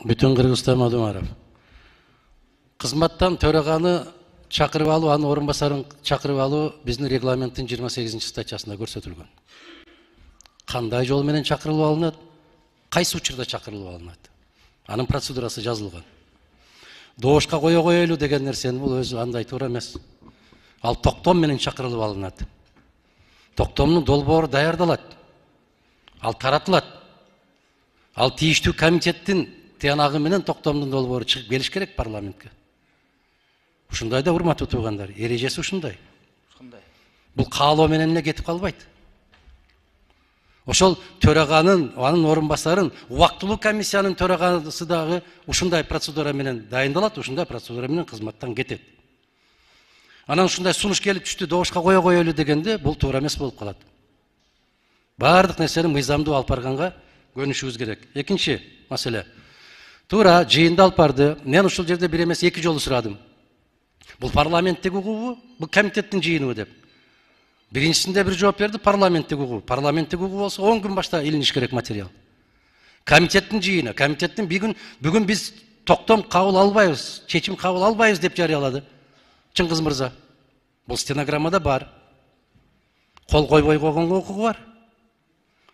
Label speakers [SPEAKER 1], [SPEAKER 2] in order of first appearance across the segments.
[SPEAKER 1] Бүтін Кыргызстан Мадумаров. Кызматтан төраганы чакырып алуу, анын орунбасарын чакырып алуу биздин регламенттин 28-статьясында көрсөтүлгөн. Кандай жол менен чакырылып алынат, кайсы учурда чакырылып алынат. Анын процедурасы жазылган. Добушка кое коелу деген нерсени бул өзү андай туура эмес. Ал токтом менен чакырылып алынат. Токтомдун долбоору даярдалат. Ал таратылат. Ал тийиштүү комитеттин тыянагы менен токтомдун долбоору чыгып келиш керек парламентке. Ушундай да урматтуу туугандар, эрежеси ушундай. Бул каалоо менен эле кетип калбайт. Ошол төраганын, анын орунбасарын, убактылуу комиссиянын төрагасы дагы ушундай процедура менен дайындалат, ушундай процедура менен кызматтан кетет. Анан ушундай сунуш келип түштү, добушка кое коелу дегенде бул туура эмес болуп калат. Бардык нерсени мыйзамдуу алып барганга көнүшүбүз керек. Экинчи маселе. Туура жыйында алып барды. Мен ушул жерде бир эмес эки жолу сурадым. Бул парламенттик угубу, бул комитеттин жыйыныбы деп. Биринчисинде бир жооп берди, парламенттик угу. Парламенттик угу болсо 10 күн башта илиниш керек материал. Комитеттин жыйыны, комитеттин бүгүн биз токтом кабыл албайбыз, чечим кабыл албайбыз деп жарыялады. Чыңгыз мырза. Бул стенограммада бар. Кол койбой койгонго укугу бар.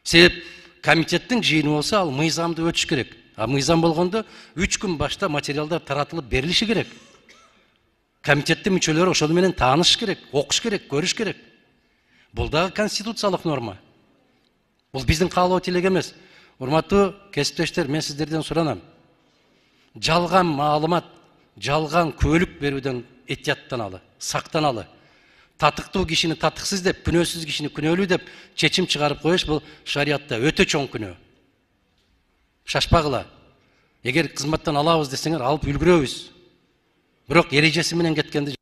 [SPEAKER 1] Себеп комитеттин жыйыны болсо ал мыйзамды өтүш керек. А мыйзам болгондо 3 күн башта материалдар таратылып берилиши керек. Комитеттин мүчөлөрү ошол менен тааныш керек, окуш керек, көрүш керек. Бул дагы конституциялык норма. Бул биздин каалоо тилек эмес. Урматтуу кесиптештер, мен сиздерден суранам. Жалган маалымат, жалган күбөлүк берүүдөн этияттаналы, сактаналы. Татыктуу кишини татыксыз деп, күнөөсүз кишини күнөөлүү деп чечим чыгарып коюш бул шариатта өтө чоң күнөө. Шашпагыла. Эгер кызматтан алабыз десеңер, алып үлгүрөбүз. Бирок эрежеси менен кеткенди